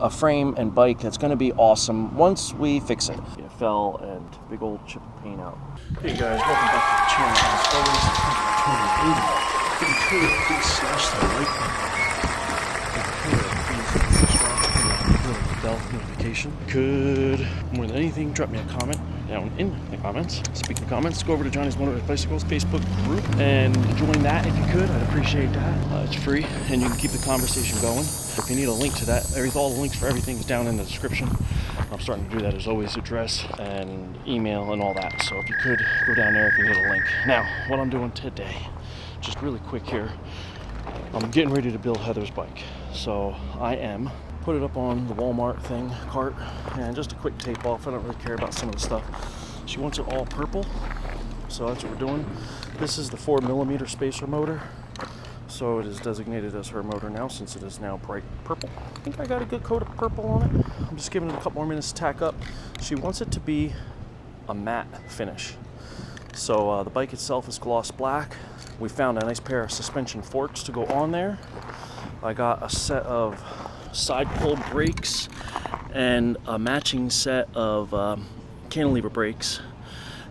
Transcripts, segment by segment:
a frame and bike that's going to be awesome once we fix it. It fell and big old chip of paint out. Hey guys, welcome back to the channel. As always, please slash the like bell notification. Could, more than anything, drop me a comment down in the comments. Speaking of comments, go over to Johnny's Motorized Bicycles Facebook group and join that if you could. I'd appreciate that. It's free and you can keep the conversation going. If you need a link to that, all the links for everything is down in the description. I'm starting to do that as always, address and email and all that. So if you could go down there if you need a link. Now, what I'm doing today, just really quick here, I'm getting ready to build Heather's bike. So I am put it up on the Walmart cart, and just a quick tape off. I don't really care about some of the stuff. She wants it all purple, so that's what we're doing. This is the 4mm spacer motor, so it is designated as her motor now since it is now bright purple. I think I got a good coat of purple on it. I'm just giving it a couple more minutes to tack up. She wants it to be a matte finish. So the bike itself is gloss black. We found a nice pair of suspension forks to go on there. I got a set of side pull brakes and a matching set of cantilever brakes.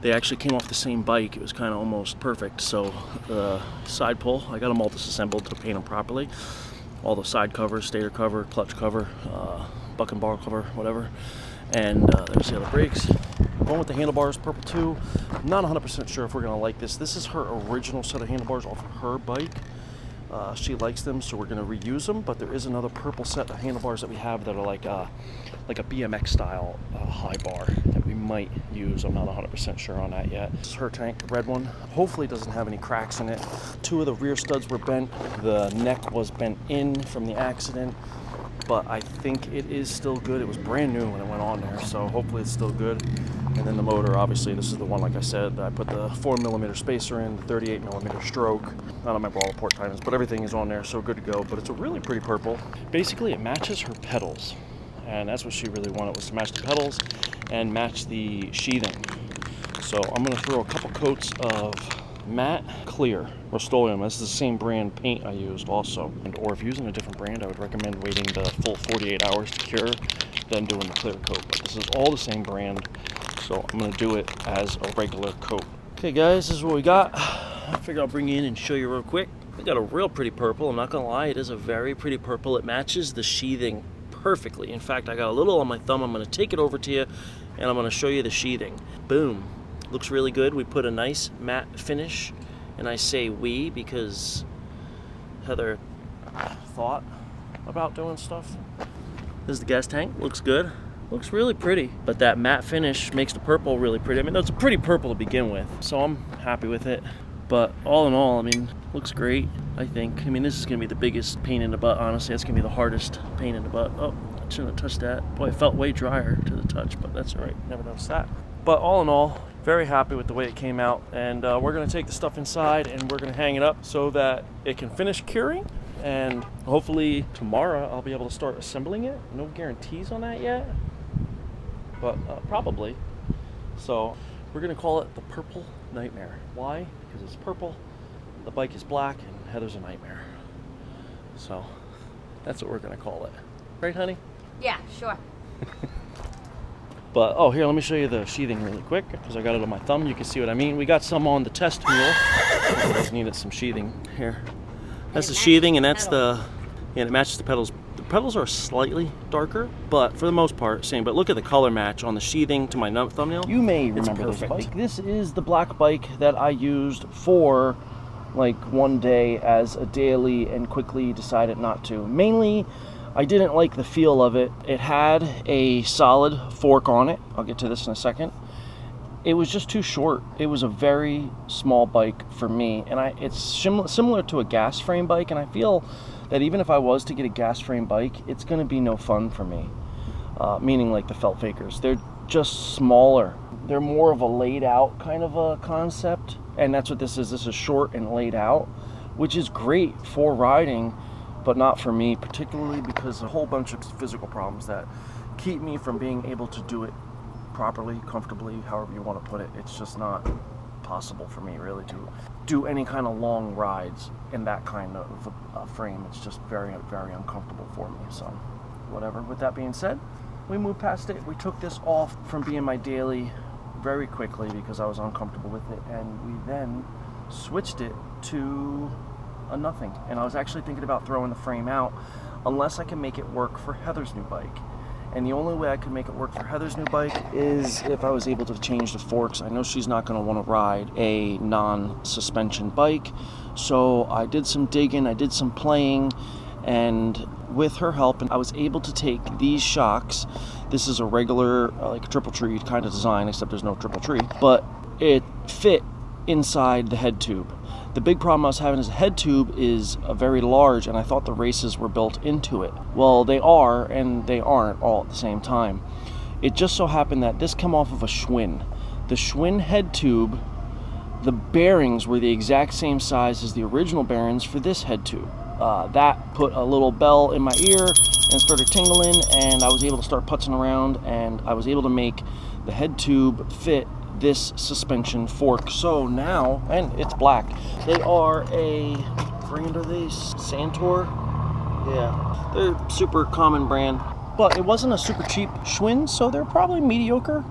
They actually came off the same bike. It was kind of almost perfect. So the side pull, I got them all disassembled to paint them properly. All the side covers, stator cover, clutch cover, buck and bar cover, whatever. And there's the other brakes. Going with the handlebars, purple too. I'm not 100% sure if we're gonna like this. This is her original set of handlebars off of her bike. She likes them, so we're going to reuse them, but there is another purple set of handlebars that we have that are like a BMX style high bar that we might use. I'm not 100% sure on that yet. This is her tank, the red one. Hopefully it doesn't have any cracks in it. 2 of the rear studs were bent. The neck was bent in from the accident, but I think it is still good. It was brand new when it went on there, so hopefully it's still good. And then the motor, obviously, this is the one, like I said, I put the 4mm spacer in, the 38mm stroke. I don't remember all the port timings, but everything is on there, so good to go. But it's a really pretty purple. Basically, it matches her pedals, and that's what she really wanted, was to match the pedals and match the sheathing. So I'm going to throw a couple coats of matte clear Rust-Oleum. This is the same brand paint I used also. Or if you're using a different brand, I would recommend waiting the full 48 hours to cure, then doing the clear coat. But this is all the same brand, so I'm going to do it as a regular coat. Okay guys, this is what we got. I figured I'll bring you in and show you real quick. We got a real pretty purple. I'm not going to lie, it is a very pretty purple. It matches the sheathing perfectly. In fact, I got a little on my thumb. I'm going to take it over to you and I'm going to show you the sheathing. Boom. Looks really good. We put a nice matte finish, and I say we because Heather thought about doing stuff. This is the gas tank. Looks good. Looks really pretty, but that matte finish makes the purple really pretty. I mean, it's a pretty purple to begin with, so I'm happy with it. But all in all, I mean, looks great, I think. I mean, this is going to be the biggest pain in the butt, honestly. It's going to be the hardest pain in the butt. Oh, I shouldn't have touched that. Boy, it felt way drier to the touch, but that's all right. Never noticed that. But all in all, very happy with the way it came out. And we're going to take the stuff inside and we're going to hang it up so that it can finish curing. And hopefully tomorrow I'll be able to start assembling it. No guarantees on that yet, but probably. So we're going to call it the Purple Nightmare. Why? Because it's purple, the bike is black, and Heather's a nightmare. So that's what we're going to call it. Right, honey? Yeah, sure. But, oh, here, let me show you the sheathing really quick, because I got it on my thumb. You can see what I mean. We got some on the test wheel. I just needed some sheathing here. That's the sheathing, and that's the, yeah, it matches the pedals. The pedals are slightly darker, but for the most part, same. But look at the color match on the sheathing to my thumbnail. You may remember this bike. This is the black bike that I used for, like, one day as a daily and quickly decided not to. Mainly, I didn't like the feel of it. It had a solid fork on it. I'll get to this in a second. It was just too short. It was a very small bike for me, and it's similar to a gas frame bike, and I feel that even if I was to get a gas frame bike, it's going to be no fun for me. Meaning like the felt fakers. They're just smaller. They're more of a laid out kind of a concept, and that's what this is. This is short and laid out, which is great for riding, but not for me, particularly because a whole bunch of physical problems that keep me from being able to do it properly, comfortably, however you want to put it. It's just not possible for me really to do any kind of long rides in that kind of frame. It's just very, very uncomfortable for me. So whatever. With that being said, we moved past it. We took this off from being my daily very quickly because I was uncomfortable with it, and we then switched it to a nothing. And I was actually thinking about throwing the frame out unless I can make it work for Heather's new bike. And the only way I could make it work for Heather's new bike is if I was able to change the forks. I know she's not going to want to ride a non-suspension bike, so I did some digging, I did some playing, and with her help, I was able to take these shocks. This is a regular, like a triple tree kind of design, except there's no triple tree, but it fit inside the head tube. The big problem I was having is the head tube is very large, and I thought the races were built into it. Well, they are, and they aren't all at the same time. It just so happened that this came off of a Schwinn. The Schwinn head tube, the bearings were the exact same size as the original bearings for this head tube. That put a little bell in my ear and started tingling, and I was able to start putzing around, and I was able to make the head tube fit this suspension fork. So now, and it's black, they are a brand, are they Santor? Yeah, they're super common brand, but it wasn't a super cheap Schwinn, so they're probably mediocre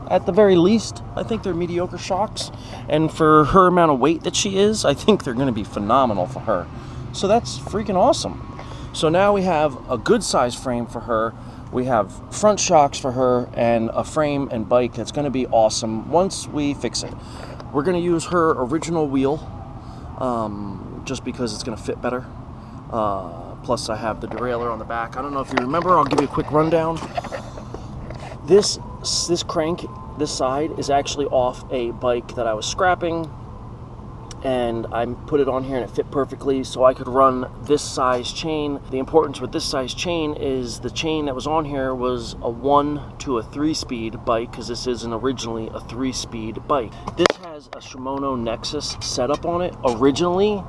at the very least. I think they're mediocre shocks, and for her amount of weight that she is, I think they're going to be phenomenal for her. So that's freaking awesome. So now we have a good size frame for her. We have front shocks for her and a frame and bike that's going to be awesome once we fix it. We're going to use her original wheel just because it's going to fit better. Plus I have the derailleur on the back. I don't know if you remember, I'll give you a quick rundown. This crank, this side, is actually off a bike that I was scrapping, and I put it on here and it fit perfectly so I could run this size chain. The importance with this size chain is the chain that was on here was a 1 to a 3-speed bike, because this isn't originally a 3-speed bike. This has a Shimano Nexus setup on it. Originally,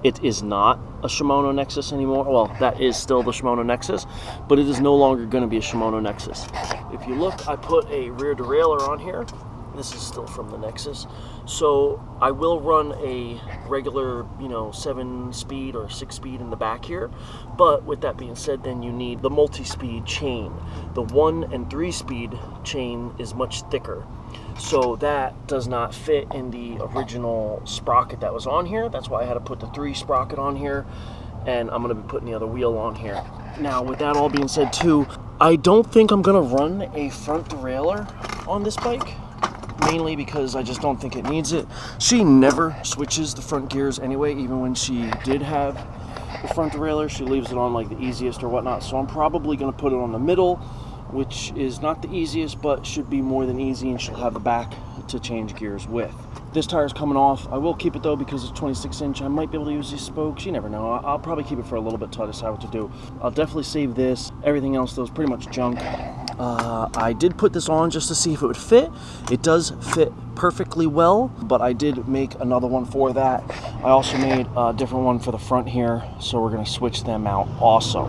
it is not a Shimano Nexus anymore. Well, that is still the Shimano Nexus, but it is no longer going to be a Shimano Nexus. If you look, I put a rear derailleur on here. This is still from the Nexus. So I will run a regular, 7-speed or 6-speed in the back here. But with that being said, then you need the multi-speed chain. The 1 and 3-speed chain is much thicker. So that does not fit in the original sprocket that was on here. That's why I had to put the 3 sprocket on here. And I'm going to be putting the other wheel on here. Now, with that all being said too, I don't think I'm going to run a front derailleur on this bike. Mainly because I just don't think it needs it. She never switches the front gears anyway. Even when she did have the front derailleur, she leaves it on like the easiest or whatnot. So I'm probably going to put it on the middle, which is not the easiest, but should be more than easy, and she'll have the back to change gears with. This tire's coming off. I will keep it though because it's 26-inch. I might be able to use these spokes. You never know. I'll probably keep it for a little bit till I decide what to do. I'll definitely save this. Everything else though is pretty much junk. I did put this on just to see if it would fit. It does fit perfectly well, but I did make another one for that. I also made a different one for the front here, so we're going to switch them out also.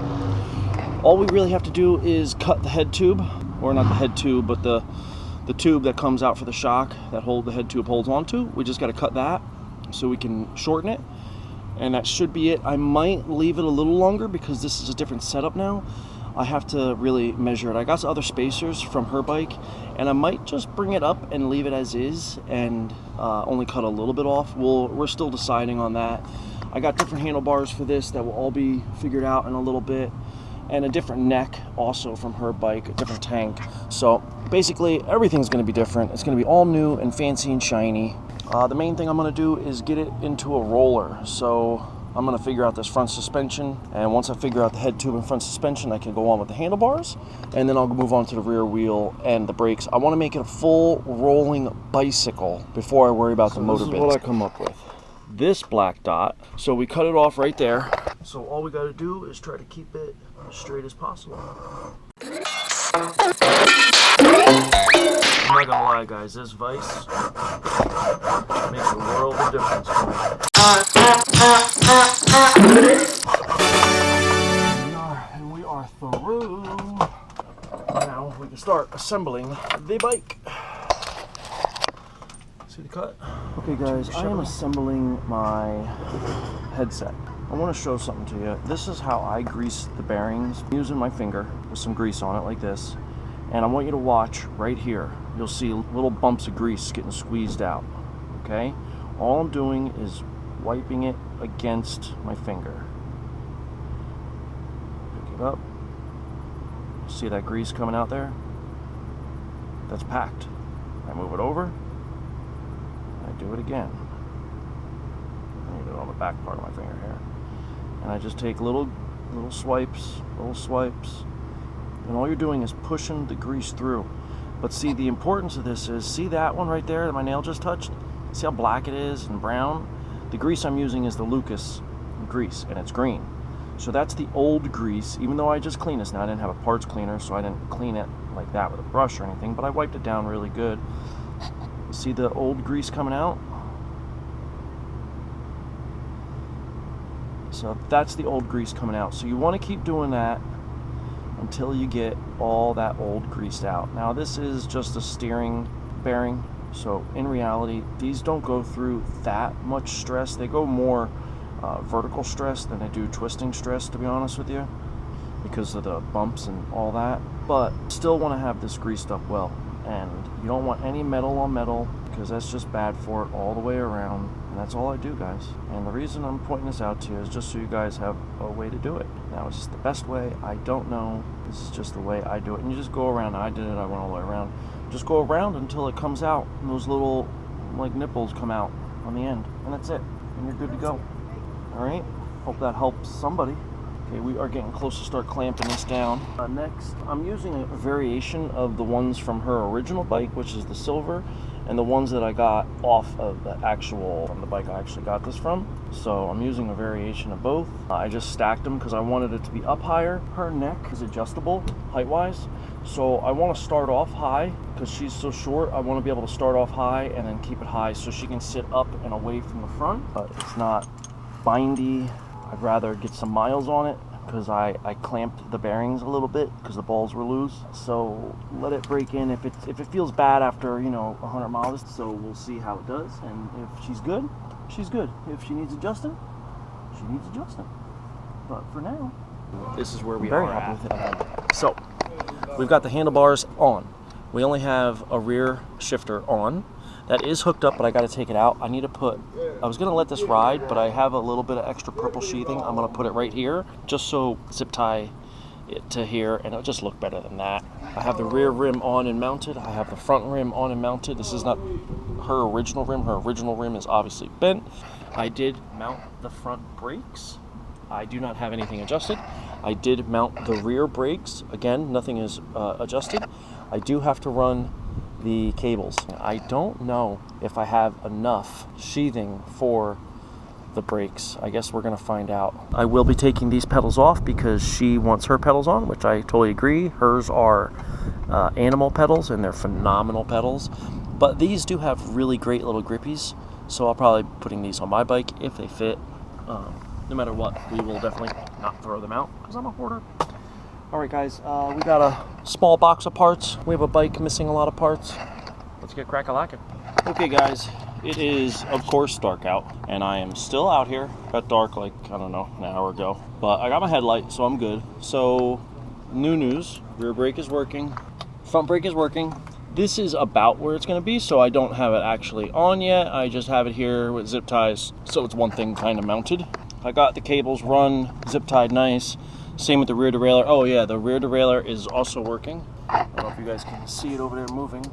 All we really have to do is cut the head tube, or not the head tube, but the tube that comes out for the shock that the head tube holds onto. We just got to cut that so we can shorten it, and that should be it. I might leave it a little longer because this is a different setup now. I have to really measure it. I got some other spacers from her bike, and I might just bring it up and leave it as is and only cut a little bit off. We're still deciding on that. I got different handlebars for this that will all be figured out in a little bit, and a different neck also from her bike, a different tank. So basically everything's going to be different. It's going to be all new and fancy and shiny. The main thing I'm going to do is get it into a roller. So I'm going to figure out this front suspension, and once I figure out the head tube and front suspension, I can go on with the handlebars, and then I'll move on to the rear wheel and the brakes. I want to make it a full rolling bicycle before I worry about the motor bits. This is what I come up with. This black dot. So we cut it off right there. So all we got to do is try to keep it as straight as possible. I'm not gonna lie, guys, this vise makes a world of difference for me. And we are through. Now we can start assembling the bike. See the cut? Okay guys, I am assembling my headset. I want to show something to you. This is how I grease the bearings. I'm using my finger with some grease on it like this. And I want you to watch right here. You'll see little bumps of grease getting squeezed out, okay? All I'm doing is wiping it against my finger. Pick it up. See that grease coming out there? That's packed. I move it over. I do it again. I need it on the back part of my finger here. And I just take little swipes, and all you're doing is pushing the grease through. But see, the importance of this is, see that one right there that my nail just touched? See how black it is and brown? The grease I'm using is the Lucas grease, and it's green. So that's the old grease, even though I just cleaned this. Now, I didn't have a parts cleaner, so I didn't clean it like that with a brush or anything, but I wiped it down really good. See the old grease coming out? So that's the old grease coming out. So you want to keep doing that until you get all that old grease out. Now, this is just a steering bearing, so in reality, these don't go through that much stress. They go more vertical stress than they do twisting stress, to be honest with you, because of the bumps and all that. But still want to have this greased up well, and you don't want any metal on metal, because that's just bad for it all the way around. And that's all I do, guys. And the reason I'm pointing this out to you is just so you guys have a way to do it. Now, it's the best way. I don't know. This is just the way I do it. And you just go around. I did it. I went all the way around. Just go around until it comes out, and those little like nipples come out on the end, and that's it. And you're good to go. All right. Hope that helps somebody. Okay, we are getting close to start clamping this down. Next, I'm using a variation of the ones from her original bike, which is the silver, and the ones that I got off of the bike I actually got this from. So I'm using a variation of both. I just stacked them because I wanted it to be up higher. Her neck is adjustable height-wise, so I want to start off high because she's so short. I want to be able to start off high and then keep it high so she can sit up and away from the front, but it's not bindy. I'd rather get some miles on it because I clamped the bearings a little bit because the balls were loose. So let it break in if it feels bad after 100 miles. So we'll see how it does, and if she's good, she's good. If she needs adjusting, she needs adjusting. But for now, this is where we are happy with it. So we've got the handlebars on. We only have a rear shifter on. That is hooked up, but I got to take it out. I was going to let this ride, but I have a little bit of extra purple sheathing. I'm going to put it right here, just so zip tie it to here, and it'll just look better than that. I have the rear rim on and mounted. I have the front rim on and mounted. This is not her original rim. Her original rim is obviously bent. I did mount the front brakes. I do not have anything adjusted. I did mount the rear brakes. Again, nothing is adjusted. I do have to run the cables. I don't know if I have enough sheathing for the brakes. I guess we're gonna find out. I will be taking these pedals off because she wants her pedals on, which I totally agree. Hers are animal pedals, and they're phenomenal pedals, but these do have really great little grippies, so I'll probably be putting these on my bike if they fit. No matter what, we will definitely not throw them out because I'm a hoarder. Alright guys, we got a small box of parts. We have a bike missing a lot of parts. Let's get crack-a-lacking. Okay guys, it is of course dark out, and I am still out here. Got dark like, I don't know, an hour ago. But I got my headlight, so I'm good. So, new news. Rear brake is working. Front brake is working. This is about where it's going to be, so I don't have it actually on yet. I just have it here with zip ties, so it's one thing kind of mounted. I got the cables run, zip tied nice. Same with the rear derailleur. Oh yeah, the rear derailleur is also working. I don't know if you guys can see it over there moving.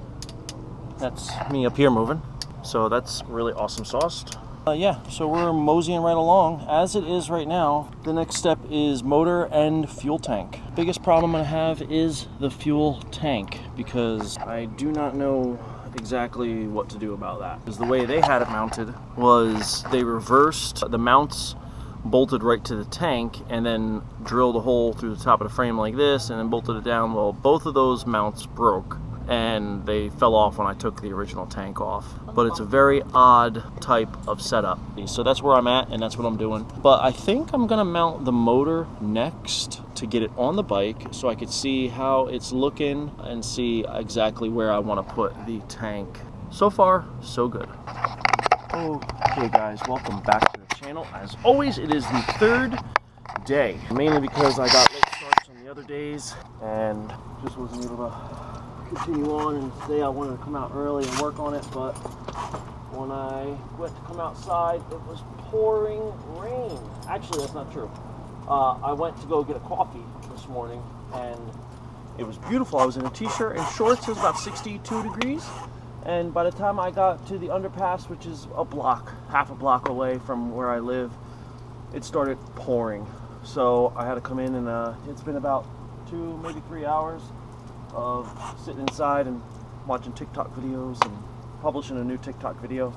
That's me up here moving. So that's really awesome sauce. Yeah, so we're moseying right along. As it is right now, the next step is motor and fuel tank. Biggest problem I have is the fuel tank, because I do not know exactly what to do about that. Because the way they had it mounted was they reversed the mounts, bolted right to the tank, and then drilled a hole through the top of the frame like this, and then bolted it down. Well, both of those mounts broke, and they fell off when I took the original tank off. But it's a very odd type of setup. So that's where I'm at, and that's what I'm doing. But I think I'm gonna mount the motor next to get it on the bike so I could see how it's looking and see exactly where I want to put the tank. So far, so good. Okay guys, welcome back to the channel. channel. As always, it is the third day, mainly because I got late starts on the other days and just wasn't able to continue on, and today I wanted to come out early and work on it, but when I went to come outside, it was pouring rain. Actually, that's not true. I went to go get a coffee this morning, and it was beautiful. I was in a t-shirt and shorts. It was about 62 degrees, and by the time I got to the underpass, which is a block, half a block away from where I live, it started pouring. So I had to come in, and it's been about 2, maybe 3 hours of sitting inside and watching TikTok videos and publishing a new TikTok video,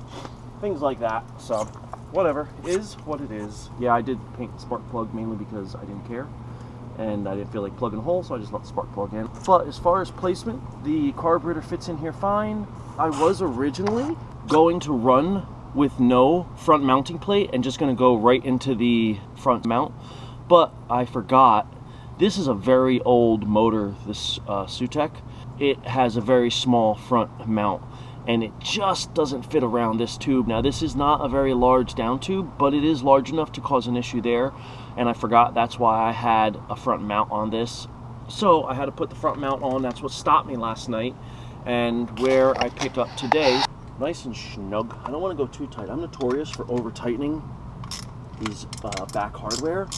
things like that. So whatever, is what it is. Yeah, I did paint the spark plug mainly because I didn't care and I didn't feel like plugging a hole, so I just let the spark plug in. But as far as placement, the carburetor fits in here fine. I was originally going to run with no front mounting plate and just going to go right into the front mount, but I forgot. This is a very old motor, this SEEUTEK. It has a very small front mount, and it just doesn't fit around this tube. Now, this is not a very large down tube, but it is large enough to cause an issue there, and I forgot. That's why I had a front mount on this. So I had to put the front mount on. That's what stopped me last night, and where I pick up today, nice and snug. I don't want to go too tight. I'm notorious for over tightening these back hardware,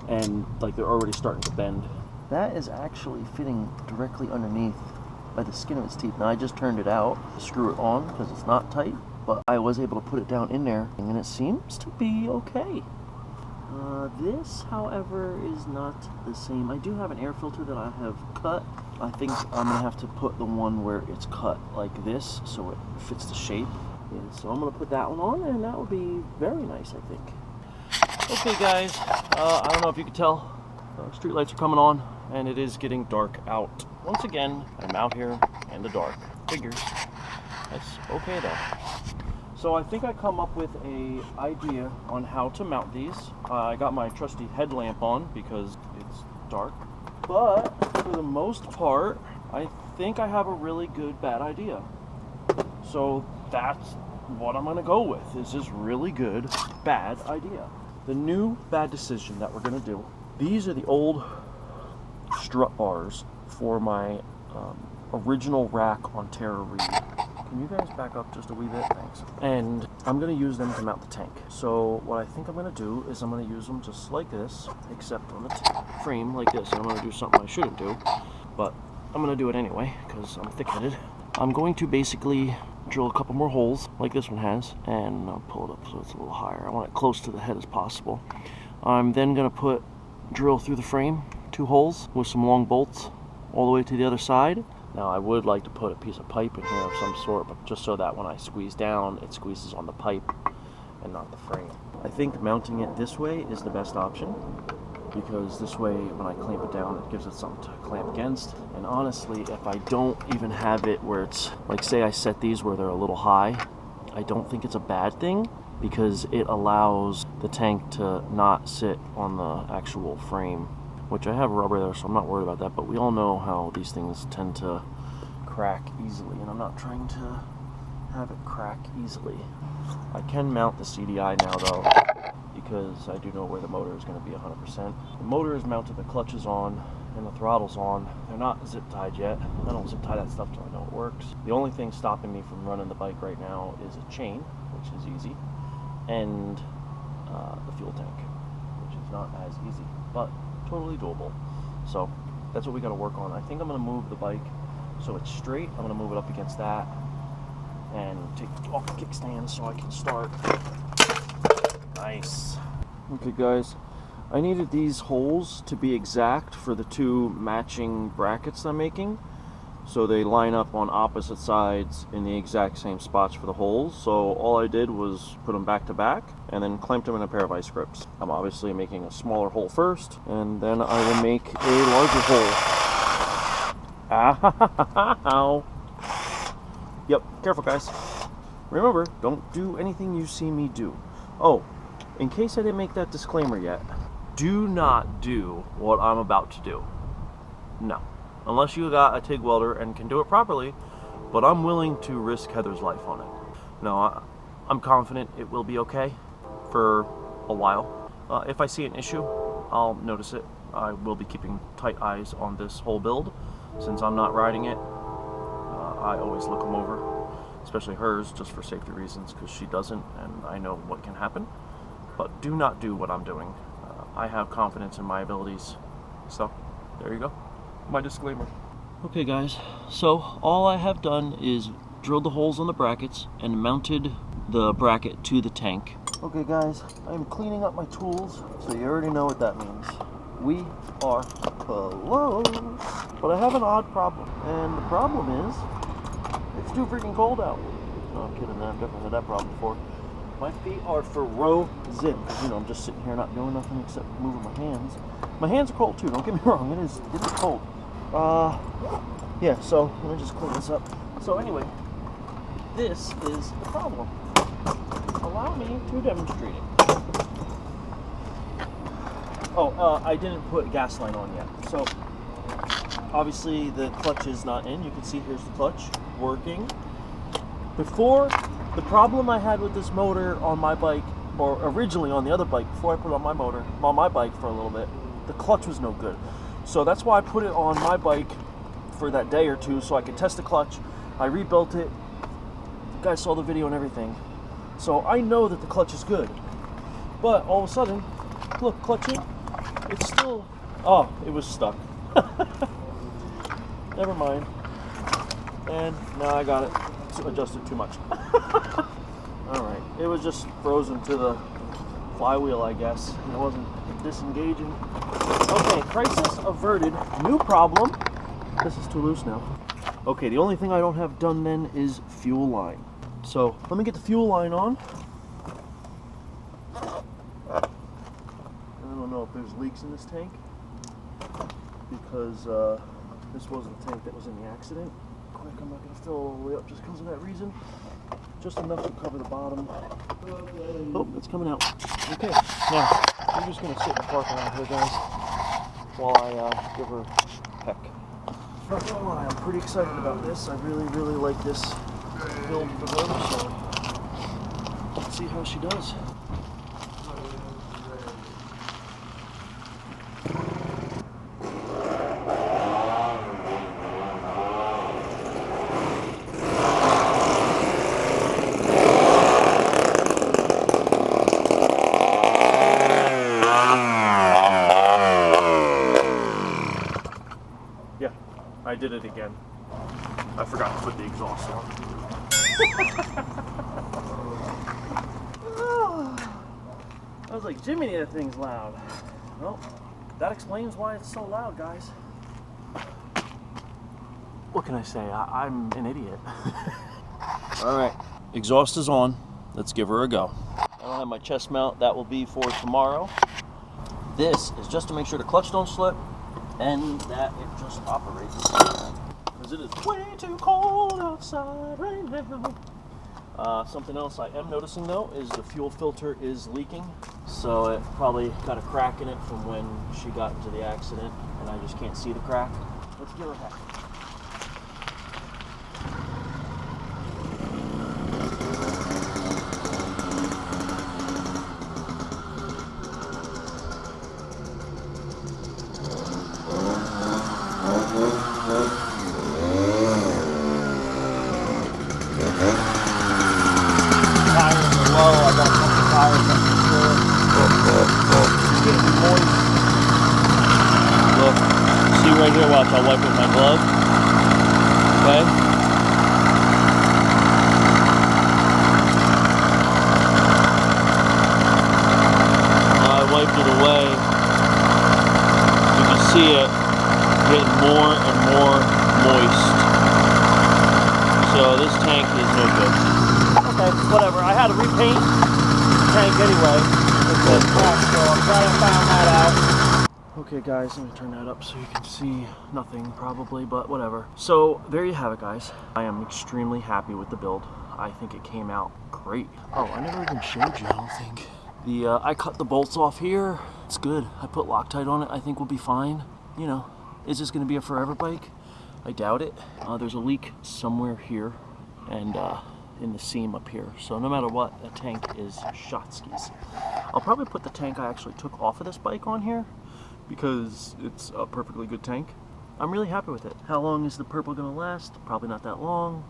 and like they're already starting to bend. That is actually fitting directly underneath by the skin of its teeth. Now I just turned it out to screw it on because it's not tight, but I was able to put it down in there and it seems to be okay. This, however, is not the same. I do have an air filter that I have cut. I think I'm gonna have to put the one where it's cut like this so it fits the shape. And so I'm gonna put that one on, and that would be very nice, I think. Okay guys, I don't know if you can tell, street lights are coming on and it is getting dark out. Once again, I'm out here in the dark. Figures. That's okay though. So I think I come up with a idea on how to mount these. I got my trusty headlamp on because it's dark, but for the most part, I think I have a really good bad idea. So that's what I'm gonna go with, is this really good bad idea. The new bad decision that we're gonna do. These are the old strut bars for my original rack on Terra Reed. Can you guys back up just a wee bit? Thanks. And I'm gonna use them to mount the tank. So what I think I'm gonna do is I'm gonna use them just like this, except on the frame like this. And I'm gonna do something I shouldn't do, but I'm gonna do it anyway because I'm thick-headed. I'm going to basically drill a couple more holes like this one has, and I'll pull it up so it's a little higher. I want it close to the head as possible. I'm then going to drill through the frame 2 holes with some long bolts all the way to the other side. Now I would like to put a piece of pipe in here of some sort, but just so that when I squeeze down, it squeezes on the pipe and not the frame. I think mounting it this way is the best option, because this way when I clamp it down, it gives it something to clamp against. And honestly, if I don't even have it where it's, like say I set these where they're a little high, I don't think it's a bad thing, because it allows the tank to not sit on the actual frame, which I have rubber there, so I'm not worried about that, but we all know how these things tend to crack easily, and I'm not trying to have it crack easily. I can mount the CDI now though, because I do know where the motor is going to be 100%. The motor is mounted, the clutch is on, and the throttle's on. They're not zip tied yet. I don't zip tie that stuff till I know it works. The only thing stopping me from running the bike right now is a chain, which is easy, and the fuel tank, which is not as easy, but totally doable. So that's what we got to work on. I think I'm going to move the bike so it's straight. I'm going to move it up against that and take it off the kickstand so I can start. Nice. Okay guys, I needed these holes to be exact for the 2 matching brackets I'm making, so they line up on opposite sides in the exact same spots for the holes. So all I did was put them back to back and then clamped them in a pair of ice grips. I'm obviously making a smaller hole first, and then I will make a larger hole. Ow. Yep, careful guys. Remember, don't do anything you see me do. Oh, in case I didn't make that disclaimer yet, do not do what I'm about to do. No. Unless you got a TIG welder and can do it properly, but I'm willing to risk Heather's life on it. No, I'm confident it will be okay for a while. If I see an issue, I'll notice it. I will be keeping tight eyes on this whole build. Since I'm not riding it, I always look them over, especially hers, just for safety reasons, because she doesn't, and I know what can happen. But do not do what I'm doing. I have confidence in my abilities. So, there you go. My disclaimer. Okay guys, so all I have done is drilled the holes on the brackets and mounted the bracket to the tank. Okay guys, I'm cleaning up my tools, so you already know what that means. We are close. But I have an odd problem, and the problem is, it's too freaking cold out. No, I'm kidding, I've definitely had that problem before. My feet are frozen, because you know, I'm just sitting here not doing nothing except moving my hands. My hands are cold too, don't get me wrong, it is cold. Yeah, so let me just clean this up. So anyway, this is the problem. Allow me to demonstrate it. Oh, I didn't put gas line on yet. So obviously the clutch is not in. You can see here's the clutch working. Before, the problem I had with this motor on my bike, or originally on the other bike, before I put it on my bike for a little bit, the clutch was no good. So that's why I put it on my bike for that day or two so I could test the clutch. I rebuilt it. You guys saw the video and everything. So I know that the clutch is good. But all of a sudden, look, clutch in, it's still, oh, it was stuck. Never mind. And now I got it adjusted too much. Alright, it was just frozen to the flywheel, I guess. It wasn't disengaging. Okay, crisis averted. New problem. This is too loose now. Okay, the only thing I don't have done then is fuel line. So let me get the fuel line on. I don't know if there's leaks in this tank, because this wasn't the tank that was in the accident. Quick, I'm not going to fill all the way up just because of that reason. Just enough to cover the bottom. Oh, it's coming out. Okay, now I'm just going to sit and park around here, guys, while I give her a peck. Not gonna lie, I'm pretty excited about this. I really, really like this build for her, so let's see how she does. I did it again. I forgot to put the exhaust on. I was like, Jiminy, that thing's loud. Well, that explains why it's so loud, guys. What can I say? I'm an idiot. Alright, exhaust is on. Let's give her a go. I don't have my chest mount. That will be for tomorrow. This is just to make sure the clutch don't slip and that it just operates. Because it is way too cold outside right now. Something else I am noticing though is the fuel filter is leaking. So it probably got a crack in it from when she got into the accident and I just can't see the crack. Let's give her a heck. Right here, watch, I'll wipe with my glove. Okay. I wiped it away. You can see it getting more and more moist. So this tank is no good. Okay, whatever. I had to repaint the tank anyway. It's so I'm glad I found that out. Okay guys, let me turn that up so you can see nothing probably, but whatever. So there you have it, guys. I am extremely happy with the build. I think it came out great. Oh, I never even showed you, I don't think. I cut the bolts off here. It's good. I put Loctite on it. I think we'll be fine. You know, is this gonna be a forever bike? I doubt it. There's a leak somewhere here, and in the seam up here. So no matter what, the tank is shot skis. I'll probably put the tank I actually took off of this bike on here because it's a perfectly good tank. I'm really happy with it. How long is the purple gonna last? Probably not that long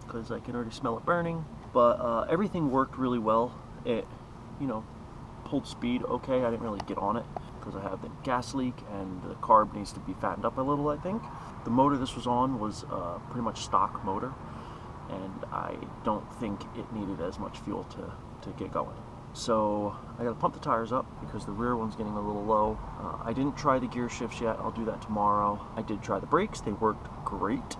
because I can already smell it burning. But everything worked really well. It, you know, pulled speed okay. I didn't really get on it because I have the gas leak and the carb needs to be fattened up a little, I think. The motor this was on was pretty much stock motor, and I don't think it needed as much fuel to get going. So I gotta pump the tires up because the rear one's getting a little low. I didn't try the gear shifts yet. I'll do that tomorrow. I did try the brakes. They worked great.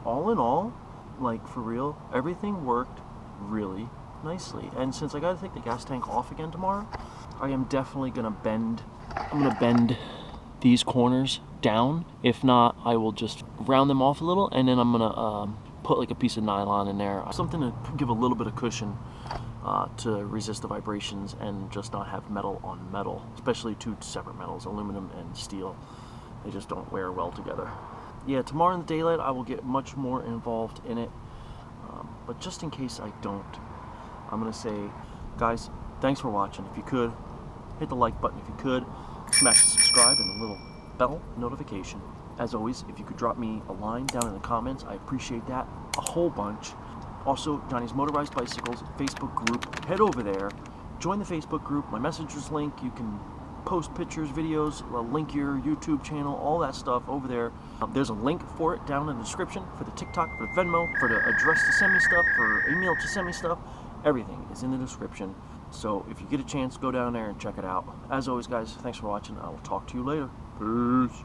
All in all, like for real, everything worked really nicely. And since I gotta take the gas tank off again tomorrow, I am definitely gonna bend. I'm gonna bend these corners down. If not, I will just round them off a little, and then I'm gonna put like a piece of nylon in there, something to give a little bit of cushion to resist the vibrations and just not have metal on metal, especially two separate metals, aluminum and steel. They just don't wear well together. Yeah, tomorrow in the daylight I will get much more involved in it, but just in case I don't, I'm gonna say, guys, thanks for watching. If you could, hit the like button. If you could, smash the subscribe and the little bell notification. As always, if you could drop me a line down in the comments, I appreciate that a whole bunch. Also, Johnny's Motorized Bicycles Facebook group. Head over there, join the Facebook group. My messages link. You can post pictures, videos, link your YouTube channel, all that stuff over there. There's a link for it down in the description for the TikTok, for the Venmo, for the address to send me stuff, for email to send me stuff. Everything is in the description. So if you get a chance, go down there and check it out. As always, guys, thanks for watching. I will talk to you later. Peace.